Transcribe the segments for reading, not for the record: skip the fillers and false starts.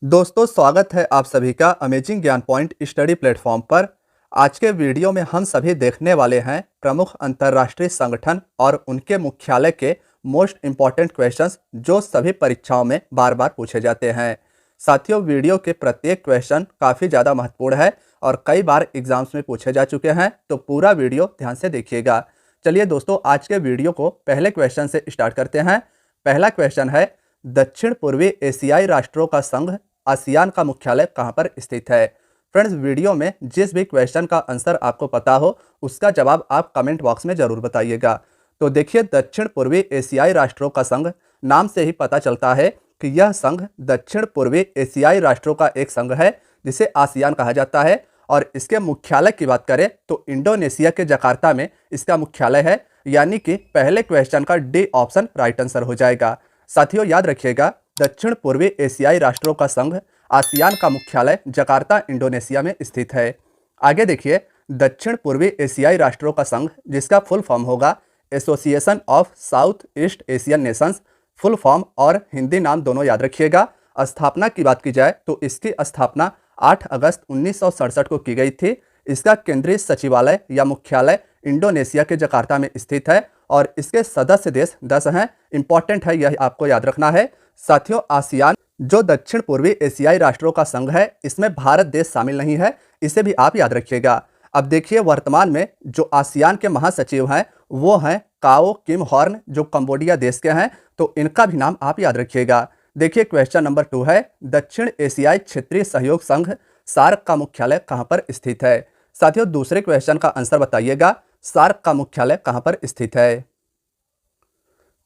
दोस्तों स्वागत है आप सभी का अमेजिंग ज्ञान पॉइंट स्टडी प्लेटफॉर्म पर। आज के वीडियो में हम सभी देखने वाले हैं प्रमुख अंतर्राष्ट्रीय संगठन और उनके मुख्यालय के मोस्ट इम्पॉर्टेंट क्वेश्चंस जो सभी परीक्षाओं में बार बार पूछे जाते हैं। साथियों, वीडियो के प्रत्येक क्वेश्चन काफ़ी ज़्यादा महत्वपूर्ण है और कई बार एग्जाम्स में पूछे जा चुके हैं, तो पूरा वीडियो ध्यान से देखिएगा। चलिए दोस्तों, आज के वीडियो को पहले क्वेश्चन से स्टार्ट करते हैं। पहला क्वेश्चन है, दक्षिण पूर्वी एशियाई राष्ट्रों का संघ आसियान का मुख्यालय कहां पर स्थित है। फ्रेंड्स, वीडियो में जिस भी क्वेश्चन का आंसर आपको पता हो उसका जवाब आप कमेंट बॉक्स में जरूर बताइएगा। तो देखिए, दक्षिण पूर्वी एशियाई राष्ट्रों का संघ, नाम से ही पता चलता है कि यह संघ दक्षिण पूर्वी एशियाई राष्ट्रों का एक संघ है जिसे आसियान कहा जाता है। और इसके मुख्यालय की बात करें तो इंडोनेशिया के जकार्ता में इसका मुख्यालय है, यानी कि पहले क्वेश्चन का डी ऑप्शन राइट आंसर हो जाएगा। साथियों, याद रखिएगा, दक्षिण पूर्वी एशियाई राष्ट्रों का संघ आसियान का मुख्यालय जकार्ता इंडोनेशिया में स्थित है। आगे देखिए, दक्षिण पूर्वी एशियाई राष्ट्रों का संघ, जिसका फुल फॉर्म होगा association of south east Asian Nations, full form और हिंदी नाम दोनों याद रखिएगा। स्थापना की बात की जाए तो इसकी स्थापना 8 अगस्त 1967 को की गई थी। इसका केंद्रीय सचिवालय या मुख्यालय इंडोनेशिया के जकार्ता में स्थित है और इसके सदस्य देश 10 हैं। इंपॉर्टेंट है, यह आपको याद रखना है। साथियों, आसियान जो दक्षिण पूर्वी एशियाई राष्ट्रों का संघ है, इसमें भारत देश शामिल नहीं है, इसे भी आप याद रखिएगा। अब देखिए, वर्तमान में जो आसियान के महासचिव हैं वो हैं काओ किम हॉर्न, जो कंबोडिया देश के हैं, तो इनका भी नाम आप याद रखिएगा। देखिए, क्वेश्चन नंबर 2 है, दक्षिण एशियाई क्षेत्रीय सहयोग संघ सार्क का मुख्यालय कहां पर स्थित है। साथियों, दूसरे क्वेश्चन का आंसर बताइएगा, सार्क का मुख्यालय कहां पर स्थित है।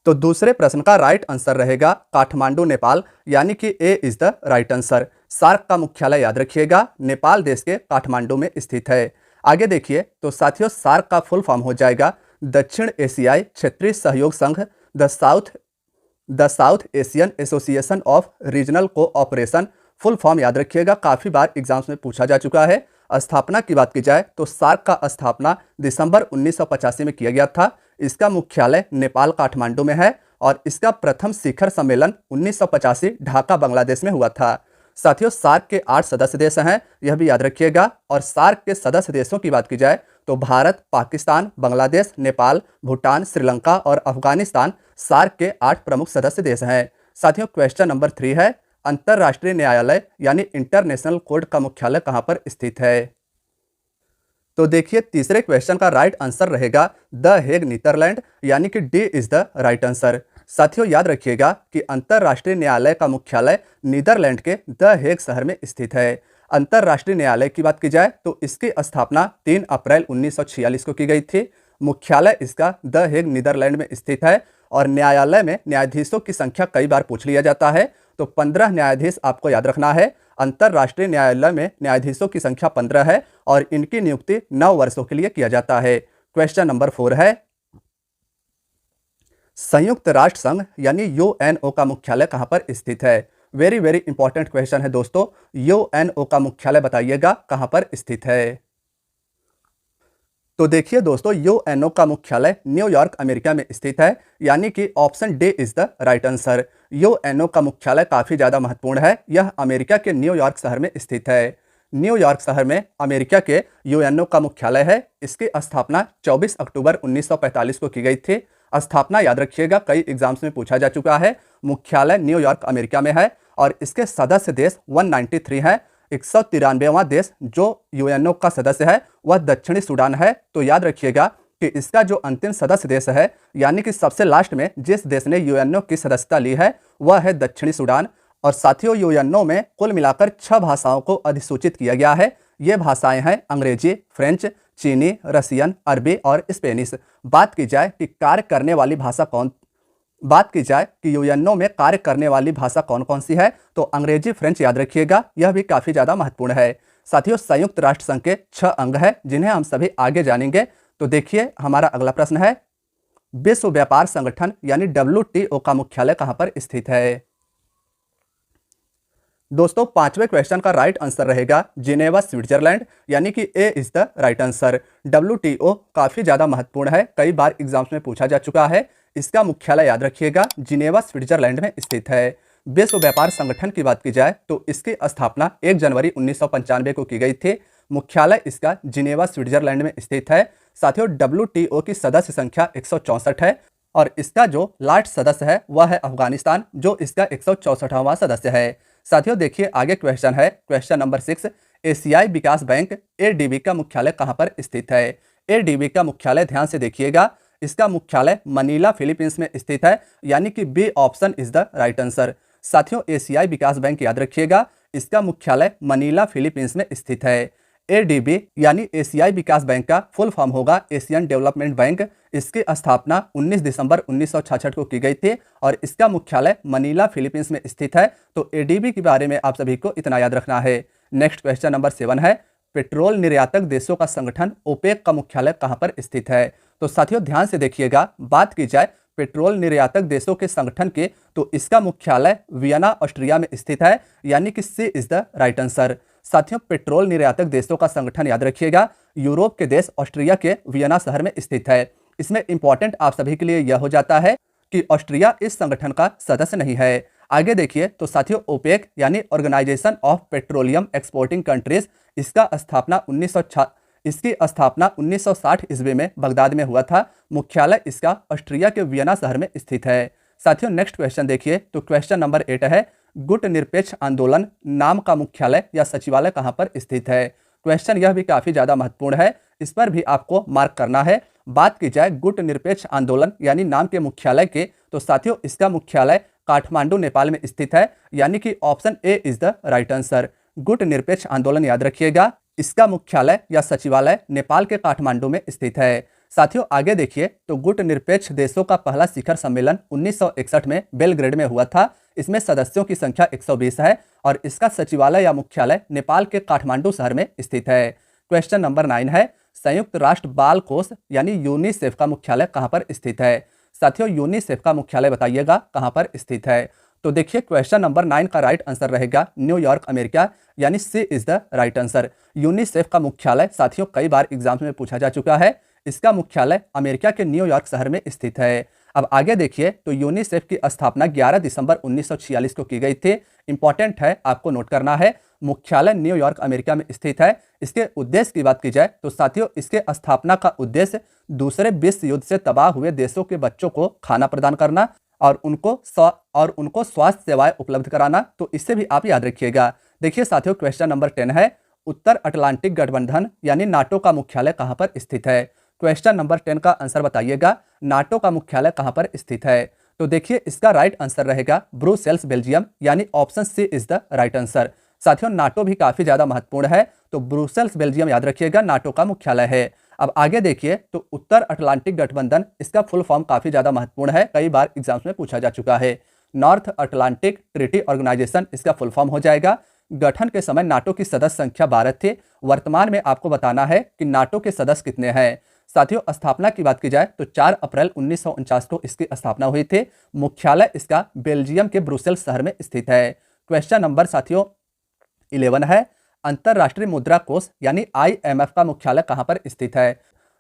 तो दूसरे प्रश्न का राइट आंसर रहेगा काठमांडू, नेपाल, यानी कि A is the right answer. SAARC का मुख्यालय याद रखिएगा, नेपाल देश के काठमांडू में स्थित है। आगे देखिए, तो साथियों, सार्क का फुल फॉर्म हो जाएगा दक्षिण एशियाई क्षेत्रीय सहयोग संघ, the south Asian association of regional cooperation. Full form याद रखिएगा, काफ़ी बार एग्जाम्स में पूछा जा चुका है। स्थापना की बात की जाए तो सार्क का स्थापना दिसंबर 1985 में किया गया था। इसका मुख्यालय नेपाल काठमांडू में है और इसका प्रथम शिखर सम्मेलन 1985 ढाका बांग्लादेश में हुआ था। साथियों, सार्क के 8 सदस्य देश हैं, यह भी याद रखिएगा। और सार्क के सदस्य देशों की बात की जाए तो भारत, पाकिस्तान, बांग्लादेश, नेपाल, भूटान, श्रीलंका और अफगानिस्तान सार्क के 8 प्रमुख सदस्य देश हैं। साथियों, क्वेश्चन नंबर 3 है, अंतर्राष्ट्रीय न्यायालय यानी इंटरनेशनल कोर्ट का मुख्यालय कहां पर स्थित है। तो देखिए, तीसरे क्वेश्चन का राइट आंसर रहेगा द हेग, नीदरलैंड, यानी कि D is the right answer. साथियों, याद रखिएगा कि अंतर्राष्ट्रीय न्यायालय का मुख्यालय नीदरलैंड के द हेग शहर में स्थित है। अंतर्राष्ट्रीय न्यायालय की बात की जाए तो इसकी स्थापना 3 अप्रैल 1946 को की गई थी। मुख्यालय इसका द हेग, नीदरलैंड में स्थित है। और न्यायालय में न्यायाधीशों की संख्या कई बार पूछ लिया जाता है, तो 15 न्यायाधीश आपको याद रखना है। अंतर्राष्ट्रीय न्यायालय में न्यायाधीशों की संख्या 15 है और इनकी नियुक्ति 9 वर्षों के लिए किया जाता है। क्वेश्चन नंबर 4 है, संयुक्त राष्ट्र संघ यानी यूएनओ का मुख्यालय कहां पर स्थित है। वेरी वेरी इंपॉर्टेंट क्वेश्चन है दोस्तों। यूएनओ का मुख्यालय बताइएगा कहां पर स्थित है। तो देखिए दोस्तों, यूएनओ का मुख्यालय न्यूयॉर्क, अमेरिका में स्थित है, यानी कि option D is the right answer. UNO का मुख्यालय काफी ज्यादा महत्वपूर्ण है, यह अमेरिका के न्यूयॉर्क शहर में स्थित है। न्यूयॉर्क शहर में अमेरिका के यूएनओ का मुख्यालय है। इसकी स्थापना 24 अक्टूबर 1945 को की गई थी। स्थापना याद रखिएगा, कई एग्जाम्स में पूछा जा चुका है। मुख्यालय न्यूयॉर्क, अमेरिका में है और इसके सदस्य देश 193 हैं। 193वां देश जो यूएनओ का सदस्य है वह दक्षिणी सूडान है। तो याद रखिएगा कि इसका जो अंतिम सदस्य देश है, यानी कि सबसे लास्ट में जिस देश ने यूएनओ की सदस्यता ली है, वह है दक्षिणी सूडान। और साथियों, यूएनओ में कुल मिलाकर 6 भाषाओं को अधिसूचित किया गया है। ये भाषाएं हैं अंग्रेजी, फ्रेंच, चीनी, रसियन, अरबी और स्पेनिश। बात की जाए कि यूएनओ में कार्य करने वाली भाषा कौन कौन सी है, तो अंग्रेजी, फ्रेंच याद रखिएगा, यह भी काफ़ी ज़्यादा महत्वपूर्ण है। साथियों, संयुक्त राष्ट्र संघ के 6 अंग हैं जिन्हें हम सभी आगे जानेंगे। तो देखिए, हमारा अगला प्रश्न है, विश्व व्यापार संगठन यानी डब्ल्यूटीओ का मुख्यालय कहां पर स्थित है। दोस्तों, 5वें क्वेश्चन का राइट आंसर रहेगा जिनेवा, स्विट्जरलैंड, यानी कि A is the right answer. WTO काफ़ी ज़्यादा महत्वपूर्ण है, कई बार एग्जाम्स में पूछा जा चुका है। इसका मुख्यालय याद रखिएगा जिनेवा, स्विट्जरलैंड में स्थित है। विश्व व्यापार संगठन की बात की जाए तो इसकी स्थापना 1 जनवरी 1995 को की गई थी। मुख्यालय इसका जिनेवा स्विट्जरलैंड में स्थित है। साथियों, WTO की सदस्य संख्या 164 है और इसका जो लास्ट सदस्य है वह है अफगानिस्तान, जो इसका 164वां सदस्य है। साथियों देखिए आगे क्वेश्चन है, क्वेश्चन नंबर 6। एशियाई विकास बैंक ADB का मुख्यालय कहां पर स्थित है? ADB का मुख्यालय ध्यान से देखिएगा, इसका मुख्यालय मनीला फिलीपींस में स्थित है, यानी कि B option is the right answer. साथियों एशियाई विकास बैंक याद रखिएगा, इसका मुख्यालय मनीला फिलीपींस में स्थित है। ADB यानी एशियाई विकास बैंक का फुल फॉर्म होगा एशियन डेवलपमेंट बैंक। इसकी स्थापना 19 दिसंबर 1966 को की गई थी और इसका मुख्यालय मनीला फिलीपींस में स्थित है। तो ADB के बारे में आप सभी को इतना याद रखना है। नेक्स्ट क्वेश्चन नंबर 7 है, पेट्रोल निर्यातक देशों का संगठन ओपेक का मुख्यालय कहां पर स्थित है? तो साथियों ध्यान से देखिएगा, बात की जाए पेट्रोल निर्यातक देशों के संगठन के तो इसका मुख्यालय वियना ऑस्ट्रिया में स्थित है, यानी कि सी इज द राइट आंसर। साथियों पेट्रोल निर्यातक देशों का संगठन याद रखिएगा, यूरोप के देश ऑस्ट्रिया के वियना शहर में स्थित है। इसमें इंपॉर्टेंट आप सभी के लिए यह हो जाता है कि ऑस्ट्रिया इस संगठन का सदस्य नहीं है। आगे देखिए तो साथियों ओपेक यानी organisation of petroleum exporting countries, इसकी स्थापना 1960 ईस्वी में बगदाद में हुआ था। मुख्यालय इसका ऑस्ट्रिया के वियना शहर में स्थित है। साथियों नेक्स्ट क्वेश्चन देखिए तो क्वेश्चन नंबर 8 है, गुट निरपेक्ष आंदोलन नाम का मुख्यालय या सचिवालय कहां पर स्थित है? क्वेश्चन यह भी काफी ज्यादा महत्वपूर्ण है, इस पर भी आपको मार्क करना है। बात की जाए गुट निरपेक्ष आंदोलन यानी नाम के मुख्यालय के तो साथियों इसका मुख्यालय काठमांडू नेपाल में स्थित है, यानी कि option A is the right answer. गुट निरपेक्ष आंदोलन याद रखिएगा, इसका मुख्यालय या सचिवालय नेपाल के काठमांडू में स्थित है। साथियों आगे देखिए तो गुट निरपेक्ष देशों का पहला शिखर सम्मेलन 1961 में बेलग्रेड में हुआ था। इसमें सदस्यों की संख्या 120 है और इसका सचिवालय या मुख्यालय नेपाल के काठमांडू शहर में स्थित है। क्वेश्चन नंबर 9 है, संयुक्त राष्ट्र बाल कोष यानी यूनिसेफ का मुख्यालय कहां पर स्थित है? साथियों यूनिसेफ का मुख्यालय बताइएगा कहां पर स्थित है? तो देखिए क्वेश्चन नंबर 9 का राइट आंसर रहेगा न्यूयॉर्क अमेरिका, यानी C is the right answer. UNICEF का मुख्यालय साथियों कई बार एग्जाम्स में पूछा जा चुका है, इसका मुख्यालय अमेरिका के न्यूयॉर्क शहर में स्थित है। अब आगे देखिए तो यूनिसेफ की स्थापना 11 दिसंबर 1946 को की गई थी। इंपॉर्टेंट है, आपको नोट करना है, मुख्यालय न्यूयॉर्क अमेरिका में स्थित है। इसके उद्देश्य की बात की जाए तो साथियों इसके स्थापना का उद्देश्य दूसरे विश्व युद्ध से तबाह हुए देशों के बच्चों को खाना प्रदान करना और उनको स्वास्थ्य सेवाएं उपलब्ध कराना, तो इससे भी आप याद रखिएगा। देखिए साथियों क्वेश्चन नंबर 10 है, उत्तर अटलांटिक गठबंधन यानी नाटो का मुख्यालय कहां पर स्थित है? क्वेश्चन नंबर 10 का आंसर बताइएगा, नाटो का मुख्यालय कहां पर स्थित है? तो देखिए इसका राइट आंसर रहेगा ब्रुसेल्स बेल्जियम, यानी option C is the right answer. साथियों नाटो भी काफी ज्यादा महत्वपूर्ण है, तो ब्रुसेल्स बेल्जियम याद रखिएगा नाटो का मुख्यालय है। अब आगे देखिए तो उत्तर अटलांटिक गठबंधन, इसका फुल फॉर्म काफी ज्यादा महत्वपूर्ण है, कई बार एग्जाम्स में पूछा जा चुका है। नॉर्थ अटलांटिक ट्रीटी ऑर्गेनाइजेशन इसका फुल फॉर्म हो जाएगा। गठन के समय नाटो की सदस्य संख्या 12 थी। वर्तमान में आपको बताना है कि नाटो के सदस्य कितने हैं। साथियों स्थापना की बात की जाए तो 4 अप्रैल 1949 को इसकी स्थापना हुई थी। मुख्यालय इसका बेल्जियम के ब्रुसेल्स शहर में स्थित है। क्वेश्चन नंबर साथियों 11 है, अंतरराष्ट्रीय मुद्रा कोष यानी IMF का मुख्यालय कहां पर स्थित है?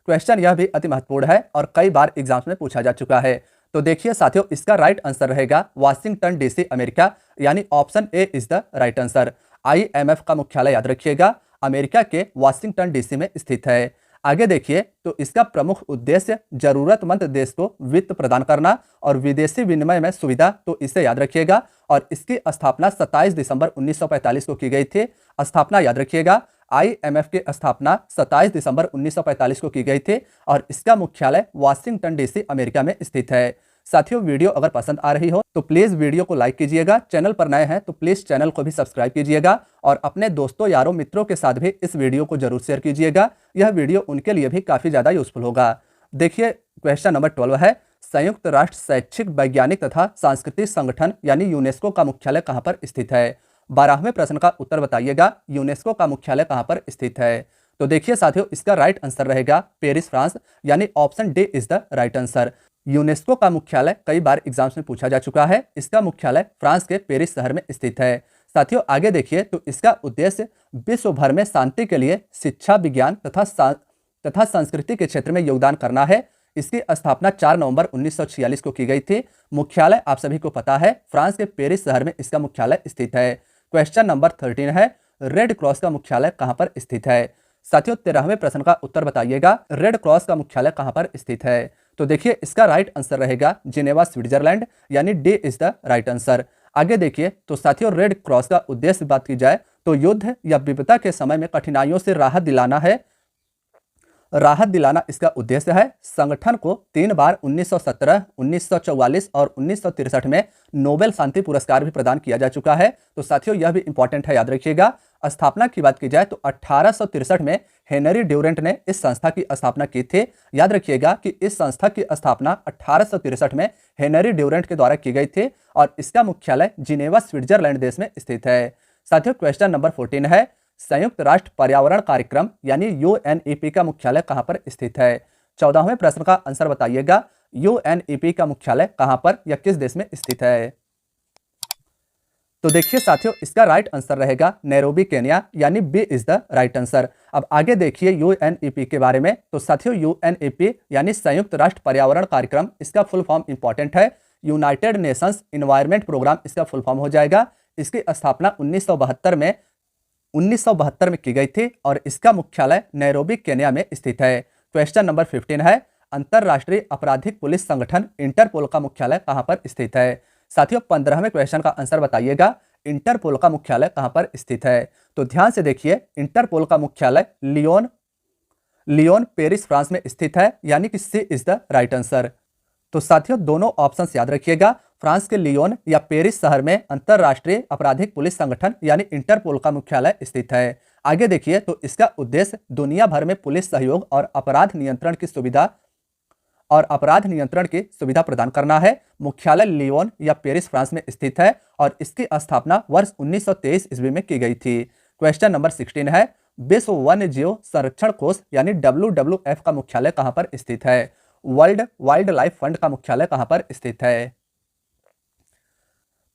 क्वेश्चन यह भी अति महत्वपूर्ण है और कई बार एग्जाम्स में पूछा जा चुका है। तो देखिए साथियों इसका राइट आंसर रहेगा वाशिंगटन DC अमेरिका, यानी option A is the right answer. IMF का मुख्यालय याद रखिएगा अमेरिका के वाशिंगटन DC में स्थित है। आगे देखिए तो इसका प्रमुख उद्देश्य जरूरतमंद देश को वित्त प्रदान करना और विदेशी विनिमय में सुविधा, तो इसे याद रखिएगा। और इसकी स्थापना 27 दिसंबर 1945 को की गई थी। स्थापना याद रखिएगा, IMF की स्थापना 27 दिसंबर 1945 को की गई थी और इसका मुख्यालय वाशिंगटन DC अमेरिका में स्थित है। साथियों वीडियो अगर पसंद आ रही हो तो प्लीज वीडियो को लाइक कीजिएगा, चैनल पर नए हैं तो प्लीज चैनल को भी सब्सक्राइब कीजिएगा और अपने दोस्तों यारों मित्रों के साथ भी इस वीडियो को जरूर शेयर कीजिएगा, यह वीडियो उनके लिए भी काफी ज्यादा यूजफुल होगा। देखिए क्वेश्चन नंबर 12 है, संयुक्त राष्ट्र शैक्षिक वैज्ञानिक तथा सांस्कृतिक संगठन यानी यूनेस्को का मुख्यालय कहां पर स्थित है? 12वें प्रश्न का उत्तर बताइएगा, यूनेस्को का मुख्यालय कहां पर स्थित है? तो देखिए साथियों इसका राइट आंसर रहेगा पेरिस फ्रांस, यानी option D is the right answer. UNESCO का मुख्यालय कई बार एग्जाम्स में पूछा जा चुका है, इसका मुख्यालय फ्रांस के पेरिस शहर में स्थित है। साथियों आगे देखिए तो इसका उद्देश्य विश्व भर में शांति के लिए शिक्षा, विज्ञान तथा संस्कृति के क्षेत्र में योगदान करना है। इसकी स्थापना 4 नवंबर 1946 को की गई थी। मुख्यालय आप सभी को पता है फ्रांस के पेरिस शहर में इसका मुख्यालय स्थित है। क्वेश्चन नंबर 13 है, रेड क्रॉस का मुख्यालय कहां पर स्थित है? साथियों 13वें प्रश्न का उत्तर बताइएगा, रेड क्रॉस का मुख्यालय कहां पर स्थित है? तो देखिए इसका राइट आंसर रहेगा जिनेवा स्विट्जरलैंड, यानी D is the right answer. आगे देखिए तो साथियों रेड क्रॉस का उद्देश्य बात की जाए तो युद्ध या विपदा के समय में कठिनाइयों से राहत दिलाना है। राहत दिलाना इसका उद्देश्य है। संगठन को 3 बार 1917, 1944 और 1963 में नोबेल शांति पुरस्कार भी प्रदान किया जा चुका है। तो साथियों यह भी इंपॉर्टेंट है, याद रखिएगा। स्थापना की बात की जाए तो 1863 में हेनरी ड्यूरेंट ने इस संस्था की स्थापना की थी। याद रखिएगा कि इस संस्था की स्थापना 1863 में हेनरी ड्यूरेंट के द्वारा की गई थी और इसका मुख्यालय जिनेवा स्विट्जरलैंड देश में स्थित है। साथियों क्वेश्चन नंबर 14 है, संयुक्त राष्ट्र पर्यावरण कार्यक्रम यानी यूएनईपी का मुख्यालय कहां पर स्थित है? 14वें प्रश्न का आंसर बताइएगा, यूएनईपी का मुख्यालय कहां पर या किस देश में स्थित है? तो देखिए साथियों इसका राइट आंसर रहेगा नैरोबी केन्या, यानी B is the right answer. अब आगे देखिए यूएनईपी के बारे में। तो साथियों यूएनईपी यानी संयुक्त राष्ट्र पर्यावरण कार्यक्रम, इसका फुल फॉर्म इंपॉर्टेंट है, यूनाइटेड नेशंस इन्वायरमेंट प्रोग्राम इसका फुल फॉर्म हो जाएगा। इसकी स्थापना 1972 में की गई थी और इसका मुख्यालय नैरोबी केन्या में स्थित है। क्वेश्चन नंबर 15 है, अंतरराष्ट्रीय आपराधिक पुलिस संगठन इंटरपोल का मुख्यालय कहां पर स्थित है? साथियों 15वें क्वेश्चन का आंसर बताइएगा, इंटरपोल का मुख्यालय कहां पर स्थित है? तो ध्यान से देखिए, इंटरपोल का मुख्यालय लियोन पेरिस फ्रांस में स्थित है, यानी कि सी इज द राइट आंसर। तो साथियों दोनों ऑप्शंस याद रखिएगा, फ्रांस के लियोन या पेरिस शहर में अंतरराष्ट्रीय आपराधिक पुलिस संगठन यानी इंटरपोल का मुख्यालय स्थित है। आगे देखिए तो इसका उद्देश्य दुनिया भर में पुलिस सहयोग और अपराध नियंत्रण की सुविधा प्रदान करना है। मुख्यालय लियोन या पेरिस फ्रांस में स्थित है और इसकी स्थापना वर्ष 1923 ईस्वी में की गई थी। क्वेश्चन नंबर 16 है, विश्व वन्य जीव संरक्षण कोष यानी WWF का मुख्यालय कहां पर स्थित है? वर्ल्ड वाइल्ड लाइफ फंड का मुख्यालय कहां पर स्थित है?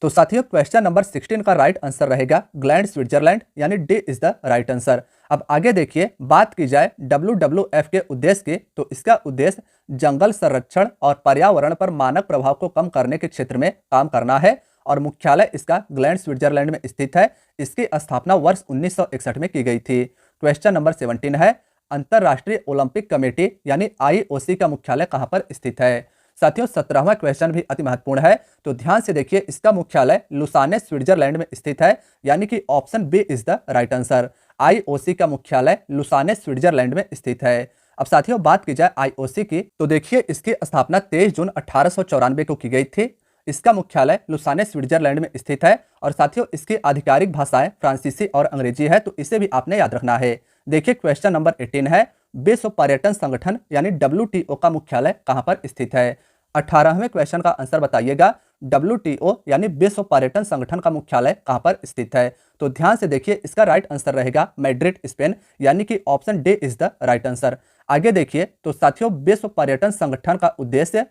तो साथियों क्वेश्चन नंबर 16 का राइट आंसर रहेगा ग्लैंड स्विट्जरलैंड, यानी D is the right answer. अब आगे देखिए बात की जाए WWF के उद्देश्य की, तो इसका उद्देश्य जंगल संरक्षण और पर्यावरण पर मानक प्रभाव को कम करने के क्षेत्र में काम करना है और मुख्यालय इसका ग्लैंड स्विट्जरलैंड में स्थित है। इसकी स्थापना वर्ष 1961 में की गई थी। क्वेश्चन नंबर 17 है, अंतरराष्ट्रीय ओलंपिक कमेटी यानी IOC का मुख्यालय कहां पर स्थित है? साथियों 17वां क्वेश्चन भी अति महत्वपूर्ण है, तो ध्यान से देखिए, इसका मुख्यालय लुसाने स्विट्जरलैंड में स्थित है, यानी कि option B is the right answer. IOC का मुख्यालय लुसाने स्विट्जरलैंड में स्थित है। अब साथियों बात की जाए IOC की, तो देखिए इसकी स्थापना 23 जून 1894 को की गई थी। इसका मुख्यालय लुसाने स्विट्जरलैंड में स्थित है और साथियों इसकी आधिकारिक भाषाएं फ्रांसीसी और अंग्रेजी है, तो इसे भी आपने याद रखना है। देखिए क्वेश्चन नंबर 18 है, विश्व पर्यटन संगठन यानी WTO का मुख्यालय कहां पर स्थित है? 18वें क्वेश्चन का आंसर बताइएगा, WTO यानी विश्व पर्यटन संगठन का मुख्यालय कहां पर स्थित है? तो ध्यान से देखिए इसका राइट आंसर रहेगा मैड्रिड स्पेन, यानी कि option D is the right answer. आगे देखिए तो साथियों विश्व पर्यटन संगठन का उद्देश्य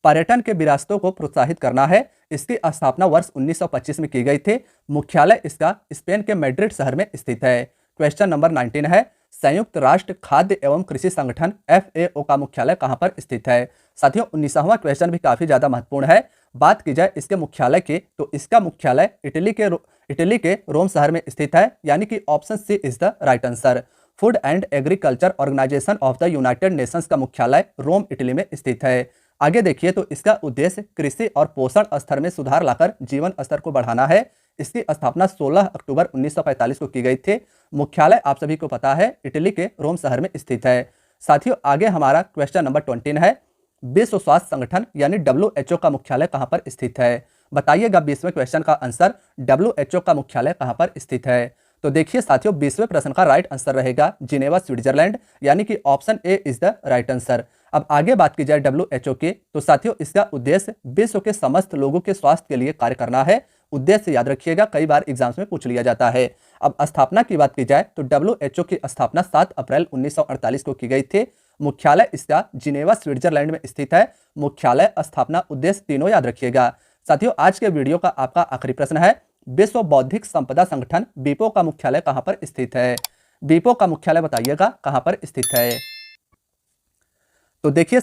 पर्यटन के विरासतों को प्रोत्साहित करना है। इसकी स्थापना वर्ष 1925 में की गई थी। मुख्यालय इसका स्पेन के मैड्रिड शहर में स्थित है। क्वेश्चन नंबर 19 है, संयुक्त राष्ट्र खाद्य एवं कृषि संगठन FAO का मुख्यालय कहां पर स्थित है? साथियों 19वां क्वेश्चन भी काफी ज्यादा महत्वपूर्ण है। बात की जाए इसके मुख्यालय की, तो इसका मुख्यालय इटली के रोम शहर में स्थित है, यानी कि option C is the right answer. Food and agriculture organisation of the United Nations का मुख्यालय रोम इटली में स्थित है। आगे देखिए तो इसका उद्देश्य कृषि और पोषण स्तर में सुधार लाकर जीवन स्तर को बढ़ाना है। इसकी स्थापना 16 अक्टूबर 1945 को की गई थी। मुख्यालय आप सभी को पता है इटली के रोम शहर में स्थित है। साथियों आगे हमारा क्वेश्चन नंबर 20 है, विश्व स्वास्थ्य संगठन यानी WHO का मुख्यालय कहां पर स्थित है? बताइएगा 20वें क्वेश्चन का आंसर, WHO का मुख्यालय कहां पर स्थित है? तो देखिए साथियों 20वें प्रश्न का राइट आंसर रहेगा जिनेवा स्विट्जरलैंड, यानी कि option A is the right answer. अब आगे बात की जाए WHO की, तो साथियों इसका उद्देश्य विश्व के समस्त लोगों के स्वास्थ्य के लिए कार्य करना है। उद्देश्य याद रखिएगा, कई बार एग्जाम्स में पूछ लिया जाता है। अब स्थापना की बात की जाए तो WHO की स्थापना 7 अप्रैल 1948 को की गई थी। मुख्यालय इसका जिनेवा स्विट्जरलैंड में स्थित है। मुख्यालय, स्थापना, उद्देश्य तीनों याद रखिएगा। साथियों आज के वीडियो का आपका आखिरी प्रश्न है, विश्व बौद्धिक संपदा संगठन WIPO का मुख्यालय कहां पर स्थित है? WIPO का मुख्यालय बताइएगा कहां पर स्थित है? तो देखिए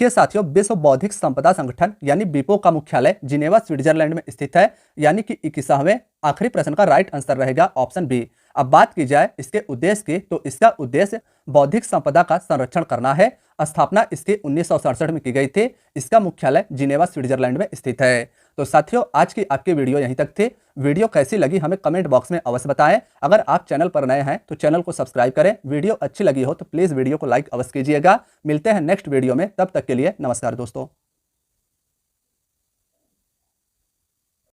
साथियों विश्व बौद्धिक संपदा संगठन यानी विपो का मुख्यालय जिनेवा स्विट्जरलैंड में स्थित है, यानी कि 21वें आखिरी प्रश्न का राइट आंसर रहेगा ऑप्शन बी। अब बात की जाए इसके उद्देश्य की, तो इसका उद्देश्य बौद्धिक संपदा का संरक्षण करना है। स्थापना इसकी 1967 में की गई थी। इसका मुख्यालय जिनेवा स्विट्जरलैंड में स्थित है। तो साथियों आज की आपकी वीडियो यहीं तक थी। वीडियो कैसी लगी हमें कमेंट बॉक्स में अवश्य बताएं। अगर आप चैनल पर नए हैं तो चैनल को सब्सक्राइब करें। वीडियो अच्छी लगी हो तो प्लीज़ वीडियो को लाइक अवश्य कीजिएगा। मिलते हैं नेक्स्ट वीडियो में, तब तक के लिए नमस्कार दोस्तों।